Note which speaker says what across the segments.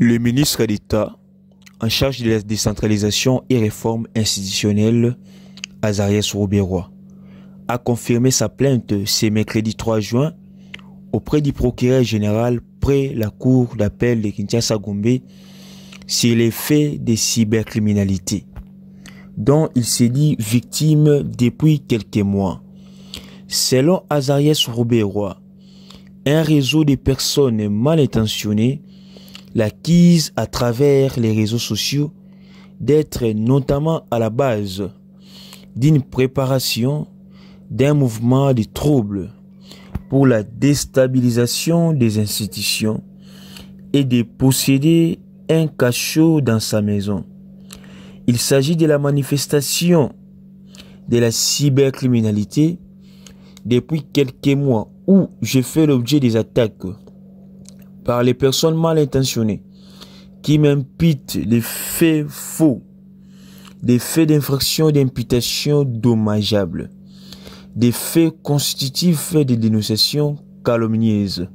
Speaker 1: Le ministre d'État en charge de la décentralisation et réforme institutionnelle, Azarias Rouberois, a confirmé sa plainte ce mercredi 3 juin auprès du procureur général près la cour d'appel de Kinshasa-Gombe sur les faits de cybercriminalité dont il s'est dit victime depuis quelques mois. Selon Azarias Rouberois, un réseau de personnes mal intentionnées l'accusent à travers les réseaux sociaux d'être notamment à la base d'une préparation d'un mouvement de troubles pour la déstabilisation des institutions et de posséder un cachot dans sa maison. Il s'agit de la manifestation de la cybercriminalité depuis quelques mois où je fais l'objet des attaques par les personnes mal intentionnées qui m'imputent des faits faux, des faits d'infraction et d'imputation dommageables, des faits constitutifs de dénonciation calomnieuse,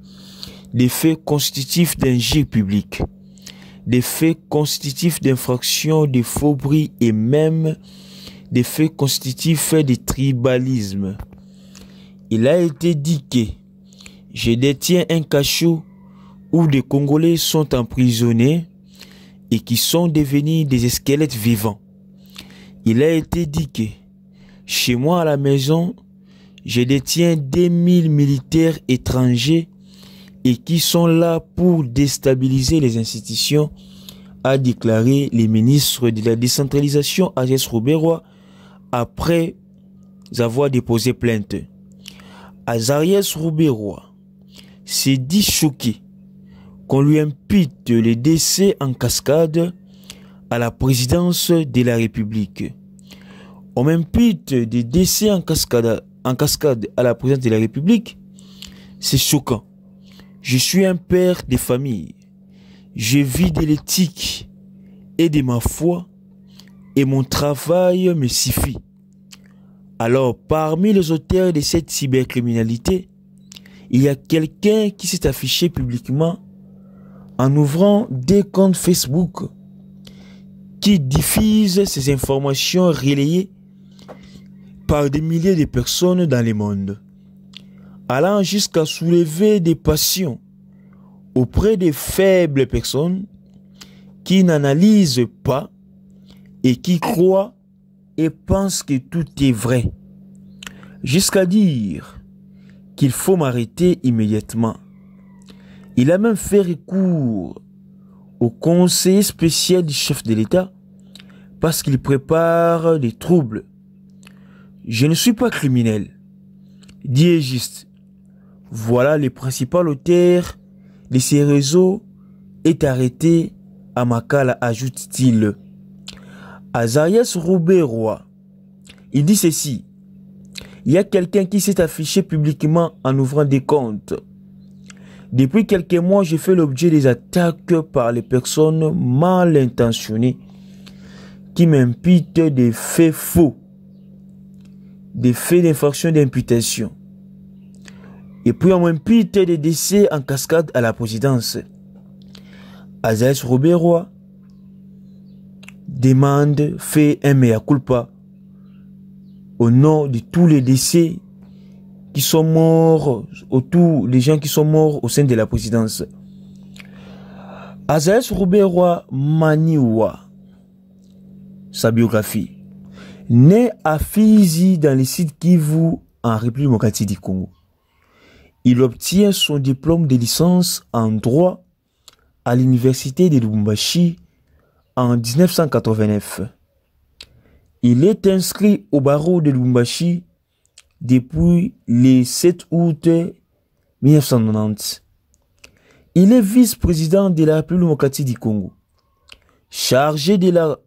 Speaker 1: des faits constitutifs d'injure publique, des faits constitutifs d'infraction de faux bris et même des faits constitutifs de tribalisme. Il a été dit que je détiens un cachot où des Congolais sont emprisonnés et qui sont devenus des squelettes vivants. Il a été dit que chez moi à la maison, je détiens 2000 militaires étrangers et qui sont là pour déstabiliser les institutions, a déclaré le ministre de la décentralisation Azarias Rouberois après avoir déposé plainte. Azarias Rouberois s'est dit choqué qu'on lui impute le décès en cascade à la présidence de la République. On m'impute des décès en cascade à la présidence de la République. C'est choquant. Je suis un père de famille. Je vis de l'éthique et de ma foi et mon travail me suffit. Alors, parmi les auteurs de cette cybercriminalité, il y a quelqu'un qui s'est affiché publiquement en ouvrant des comptes Facebook qui diffusent ces informations relayées par des milliers de personnes dans le monde, allant jusqu'à soulever des passions auprès des faibles personnes qui n'analysent pas et qui croient et pensent que tout est vrai, jusqu'à dire qu'il faut m'arrêter immédiatement. Il a même fait recours au conseiller spécial du chef de l'État parce qu'il prépare des troubles. Je ne suis pas criminel, dit juste. Voilà le principal auteur de ces réseaux est arrêté à Makala, ajoute-t-il. Azarias Rouberois, il dit ceci. Il y a quelqu'un qui s'est affiché publiquement en ouvrant des comptes. Depuis quelques mois, j'ai fait l'objet des attaques par les personnes mal intentionnées qui m'imputent des faits faux, des faits d'infraction d'imputation. Et puis on m'impute des décès en cascade à la présidence. Azarias Rouberois fait un mea culpa au nom de tous les décès qui sont morts, tous les gens qui sont morts au sein de la présidence. Azarias Rouberois Maniwa, sa biographie. Né à Fizi dans le sud Kivu en République démocratique du Congo. Il obtient son diplôme de licence en droit à l'université de Lubumbashi en 1989. Il est inscrit au barreau de Lubumbashi depuis le 7 août 1990. Il est vice-président de la République démocratique du Congo, chargé de la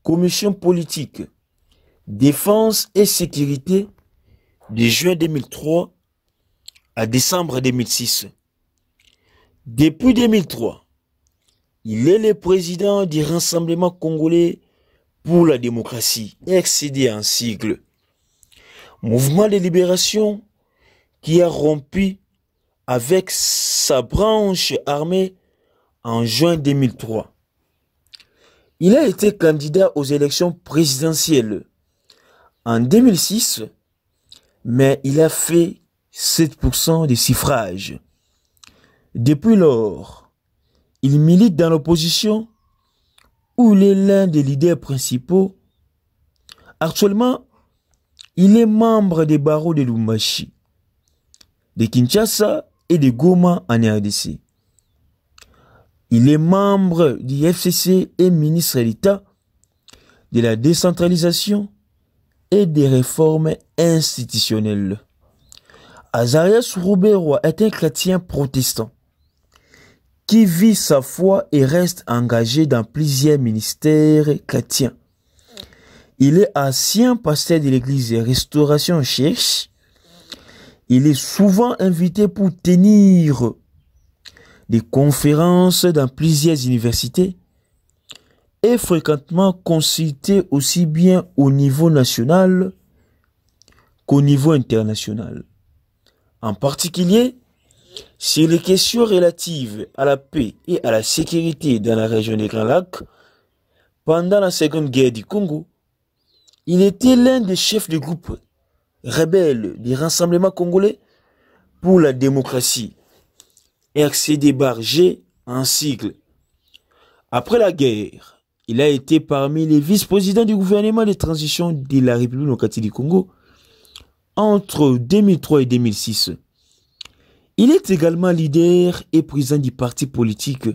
Speaker 1: commission politique, défense et sécurité de juin 2003 à décembre 2006. Depuis 2003, il est le président du Rassemblement congolais pour la démocratie, RCD en sigle. Mouvement de libération qui a rompu avec sa branche armée en juin 2003. Il a été candidat aux élections présidentielles en 2006, mais il a fait 7% des suffrages. Depuis lors, il milite dans l'opposition où il est l'un des leaders principaux. Actuellement, il est membre des barreaux de Lubumbashi, de Kinshasa et de Goma en RDC. Il est membre du FCC et ministre d'État de la décentralisation et des réformes institutionnelles. Azarias Ruberwa est un chrétien protestant qui vit sa foi et reste engagé dans plusieurs ministères chrétiens. Il est ancien pasteur de l'église Restauration Church. Il est souvent invité pour tenir des conférences dans plusieurs universités et fréquemment consulté aussi bien au niveau national qu'au niveau international. En particulier, sur les questions relatives à la paix et à la sécurité dans la région des Grands Lacs, pendant la Seconde Guerre du Congo, il était l'un des chefs du groupe rebelle du Rassemblement congolais pour la démocratie, RCD-G en sigle. Après la guerre, il a été parmi les vice-présidents du gouvernement de transition de la République démocratique du Congo entre 2003 et 2006. Il est également leader et président du parti politique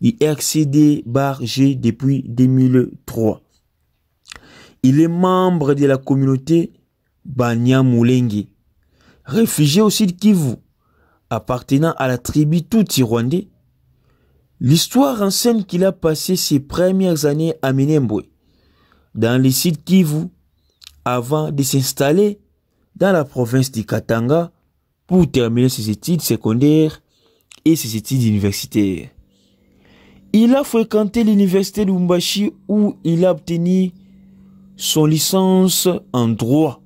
Speaker 1: du RCD-G depuis 2003. Il est membre de la communauté Banyamulenge, réfugié au sud Kivu, appartenant à la tribu Tutsi rwandais. L'histoire enseigne qu'il a passé ses premières années à Minembwe, dans le sud Kivu, avant de s'installer dans la province du Katanga pour terminer ses études secondaires et ses études universitaires. Il a fréquenté l'université de Lubumbashi où il a obtenu son licence en droit,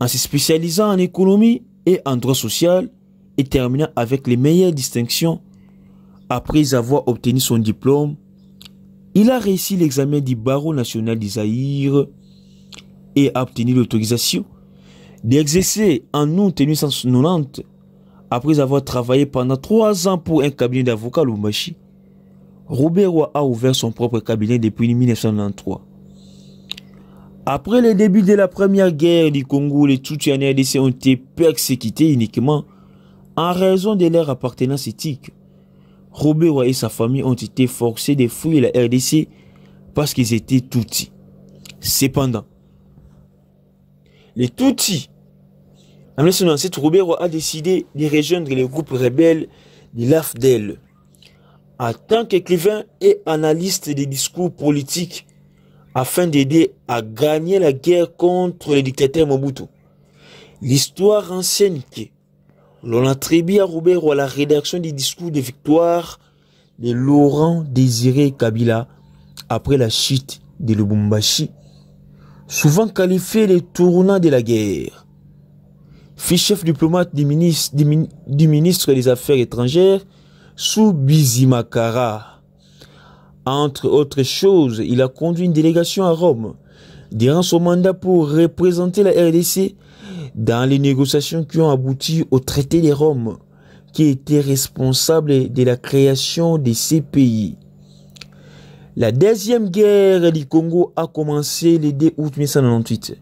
Speaker 1: en se spécialisant en économie et en droit social et terminant avec les meilleures distinctions. Après avoir obtenu son diplôme, il a réussi l'examen du barreau national du Zaïre et a obtenu l'autorisation d'exercer en août 1990. Après avoir travaillé pendant 3 ans pour un cabinet d'avocats à Lubumbashi, Ruberwa a ouvert son propre cabinet depuis 1993. Après le début de la première guerre du Congo, les Tutsis en RDC ont été persécutés uniquement en raison de leur appartenance éthique. Ruberwa et sa famille ont été forcés de fuir la RDC parce qu'ils étaient Tutsis. Cependant, les Tutsis, en 1997, Ruberwa a décidé de rejoindre le groupe rebelle de l'AFDEL. En tant qu'écrivain et analyste des discours politiques, afin d'aider à gagner la guerre contre le dictateur Mobutu. L'histoire enseigne que l'on attribue à Ruberwa la rédaction des discours de victoire de Laurent Désiré Kabila après la chute de Lubumbashi, souvent qualifié de tournant de la guerre. Fut chef diplomate du ministre des Affaires étrangères sous Bizimakara. Entre autres choses, il a conduit une délégation à Rome durant son mandat pour représenter la RDC dans les négociations qui ont abouti au traité de Rome, qui était responsable de la création de ces pays. La deuxième guerre du Congo a commencé le 2 août 1998.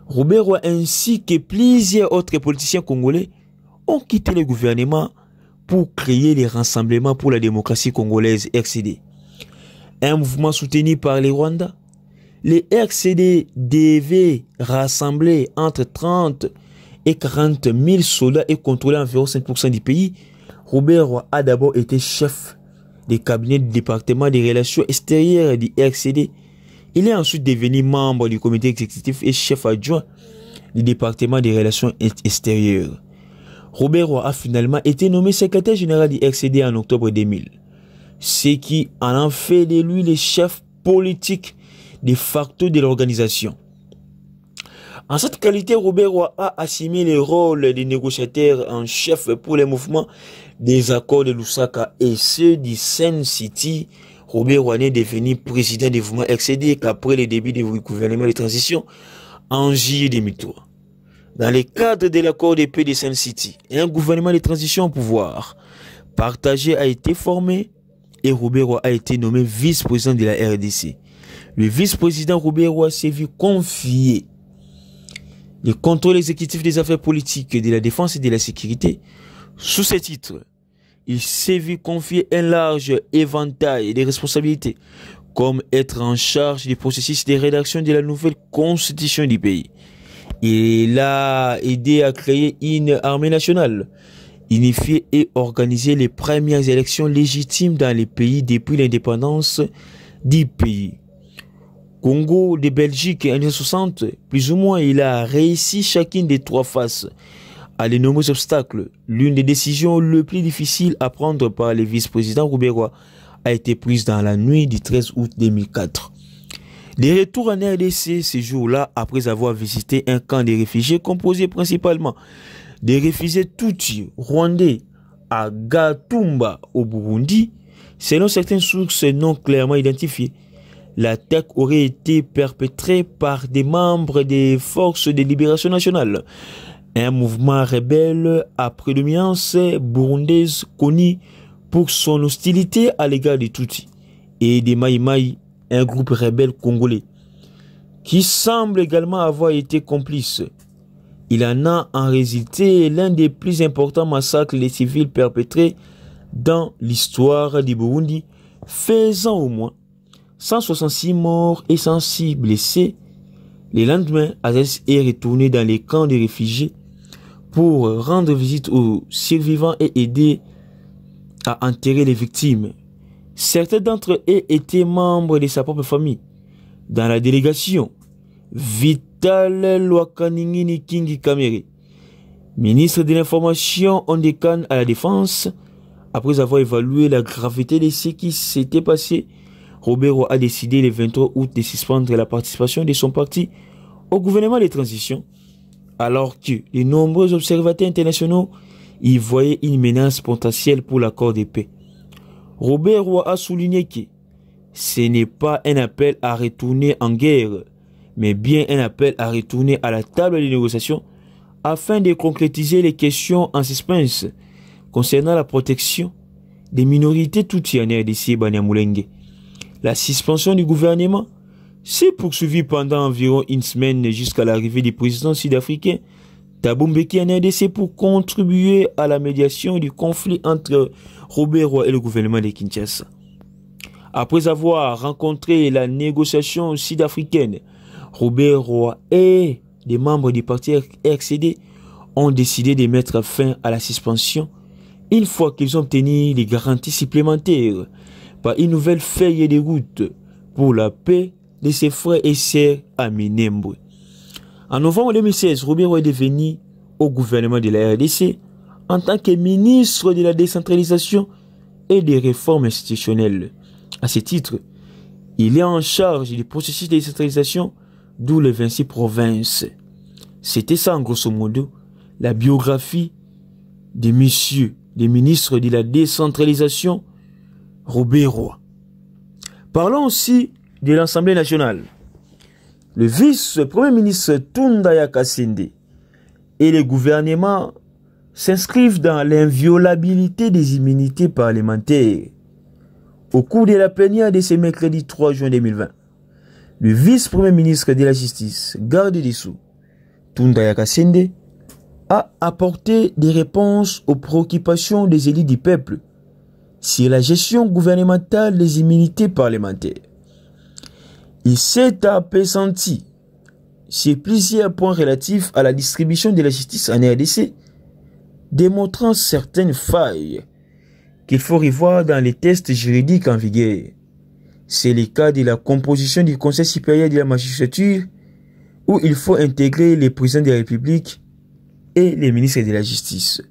Speaker 1: Ruberwa ainsi que plusieurs autres politiciens congolais ont quitté le gouvernement pour créer les Rassemblements pour la démocratie congolaise RCD. Un mouvement soutenu par les Rwandais. Les RCD devaient rassembler entre 30 et 40 000 soldats et contrôler environ 5% du pays. Ruberwa a d'abord été chef des cabinets du département des relations extérieures du RCD. Il est ensuite devenu membre du comité exécutif et chef adjoint du département des relations extérieures. Ruberwa a finalement été nommé secrétaire général du RCD en octobre 2000. Ce qui en a fait de lui le chef politique de facto de l'organisation. En cette qualité, Robert Roy a assumé le rôle de négociateur en chef pour les mouvements des accords de Lusaka et ceux du Sun City. Robert Roy est devenu président du mouvement RCD qu'après le début du gouvernement de transition en juillet 2003. Dans le cadre de l'accord de paix de Sun City, un gouvernement de transition au pouvoir partagé a été formé et Robert Roy a été nommé vice-président de la RDC. Le vice-président Robert Roy s'est vu confier le contrôle exécutif des affaires politiques, de la défense et de la sécurité. Sous ce titre, il s'est vu confier un large éventail de responsabilités, comme être en charge du processus de rédaction de la nouvelle constitution du pays. Il a aidé à créer une armée nationale, unifier et organiser les premières élections légitimes dans les pays depuis l'indépendance du pays. Congo de Belgique en 1960, plus ou moins, il a réussi chacune des trois faces à de nombreux obstacles. L'une des décisions les plus difficiles à prendre par le vice-président Robert Roy a été prise dans la nuit du 13 août 2004. De retour en RDC ce jour-là, après avoir visité un camp de réfugiés composé principalement de réfugiés Tutsi rwandais à Gatumba au Burundi, selon certaines sources non clairement identifiées, l'attaque aurait été perpétrée par des membres des forces de libération nationale, un mouvement rebelle à prédominance burundaise connu pour son hostilité à l'égard des Tutsis, et des Maï Maï, un groupe rebelle congolais, qui semble également avoir été complice. Il en a en résulté l'un des plus importants massacres des civils perpétrés dans l'histoire du Burundi, faisant au moins 166 morts et 106 blessés. Le lendemain, Azès est retourné dans les camps de réfugiés pour rendre visite aux survivants et aider à enterrer les victimes. Certains d'entre eux étaient membres de sa propre famille. Dans la délégation, Vital Lwakaningini Kingi Kamere, ministre de l'information Ondekan à la défense, après avoir évalué la gravité de ce qui s'était passé, Robert Roy a décidé le 23 août de suspendre la participation de son parti au gouvernement de transition, alors que de nombreux observateurs internationaux y voyaient une menace potentielle pour l'accord de paix. Robert Roy a souligné que ce n'est pas un appel à retourner en guerre, mais bien un appel à retourner à la table de négociation afin de concrétiser les questions en suspense concernant la protection des minorités Tutsi en RDC et Banyamulenge. La suspension du gouvernement s'est poursuivie pendant environ une semaine jusqu'à l'arrivée du président sud-africain Thabo Mbeki en RDC pour contribuer à la médiation du conflit entre Robert Roy et le gouvernement de Kinshasa. Après avoir rencontré la négociation sud-africaine, Robert Roy et des membres du parti RCD ont décidé de mettre fin à la suspension une fois qu'ils ont obtenu les garanties supplémentaires par une nouvelle feuille de route pour la paix de ses frères et sœurs à Minembwe. En novembre 2016, Robert Roy est devenu au gouvernement de la RDC en tant que ministre de la décentralisation et des réformes institutionnelles. À ce titre, il est en charge du processus de décentralisation, d'où les 26 provinces. C'était ça, en grosso modo, la biographie de monsieur, des ministres de la décentralisation, Robert Roy. Parlons aussi de l'Assemblée nationale. Le vice-premier ministre Tundaya Kasende et le gouvernement s'inscrivent dans l'inviolabilité des immunités parlementaires. Au cours de la plénière de ce mercredi 3 juin 2020, le vice-premier ministre de la Justice, garde des Sceaux, Tundaya Kasende, a apporté des réponses aux préoccupations des élites du peuple sur la gestion gouvernementale des immunités parlementaires. Il s'est appesanti sur plusieurs points relatifs à la distribution de la justice en RDC, démontrant certaines failles qu'il faut revoir dans les tests juridiques en vigueur. C'est le cas de la composition du Conseil supérieur de la magistrature, où il faut intégrer les présidents de la République et les ministres de la Justice.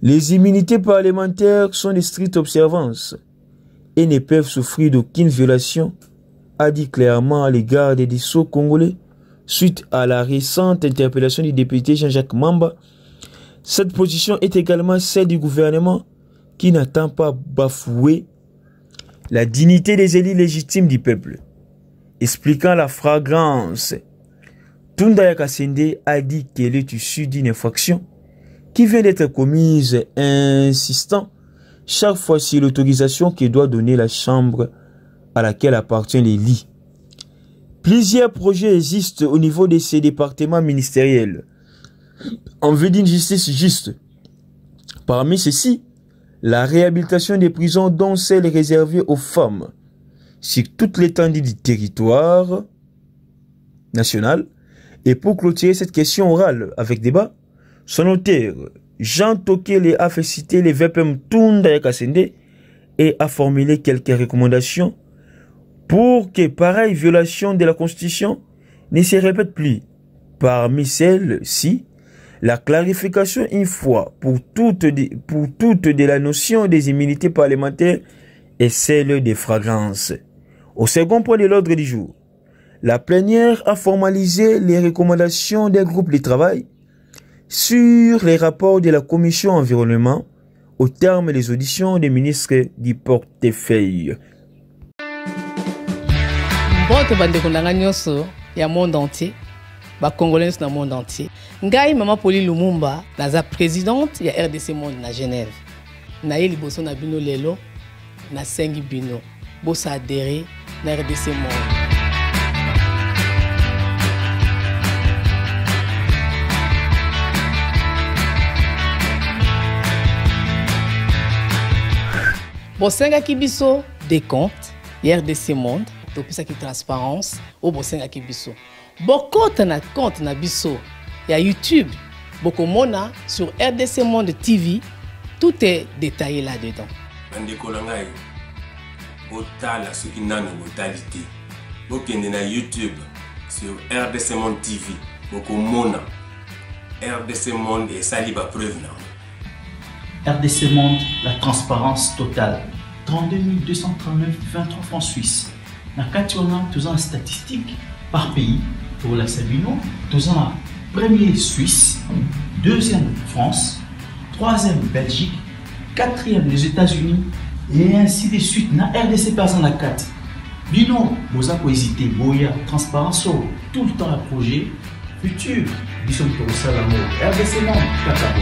Speaker 1: Les immunités parlementaires sont de stricte observance et ne peuvent souffrir d'aucune violation, a dit clairement à l'égard des Sceaux congolais suite à la récente interpellation du député Jean-Jacques Mamba. Cette position est également celle du gouvernement qui n'attend pas bafouer la dignité des élus légitimes du peuple. Expliquant la flagrance, Tunda Yakasende a dit qu'elle est issue d'une infraction qui vient d'être commise, insistant chaque fois sur l'autorisation que doit donner la chambre à laquelle appartient les lits. Plusieurs projets existent au niveau de ces départements ministériels en vue d'une justice juste. Parmi ceux-ci, la réhabilitation des prisons, dont celle réservée aux femmes, sur toute l'étendue du territoire national. Et pour clôturer cette question orale avec débat, son auteur, Jean Tokele, a fait citer les VPM Tunda Yakasende et a formulé quelques recommandations pour que pareille violation de la Constitution ne se répète plus. Parmi celles-ci, la clarification une fois pour toutes de la notion des immunités parlementaires et celle des flagrances. Au second point de l'ordre du jour, la plénière a formalisé les recommandations des groupes de travail sur les rapports de la commission environnement au terme des auditions des ministres du portefeuille.
Speaker 2: Bon, bandeko nanga nyonso ya monde entier, ba congolais dans le monde entier. Ngai Mama Pauline Lumumba, naza présidente ya RDC Monde na Genève. Na ye liboso na bino lelo, na sengi bino. Bosa adhéré na RDC Monde. Bosenga kibiso des comptes, RDC Monde, depuis ça qui transparence, au bosenga kibiso. Bokota na compte na biso, il y a YouTube, bokomona sur RDC Monde TV, tout est détaillé là-dedans.
Speaker 3: Bandeko langai, botala ce qui n'a mortalité. Bokende na YouTube sur RDC Monde TV, bokomona RDC Monde et saliba preuve na.
Speaker 4: RDC Monde, la transparence totale. 32 239, 23 francs suisses. Dans le cas où la statistique par pays, pour la Sabino, nous avons premier Suisse, deuxième France, troisième Belgique, quatrième les États-Unis, et ainsi de suite. Dans RDC, personne à 4. Bino, vous avez hésité, Boya, transparence, tout le temps à projet, futur, nous sommes pour ça l'amour. RDC Monde, Kakabo.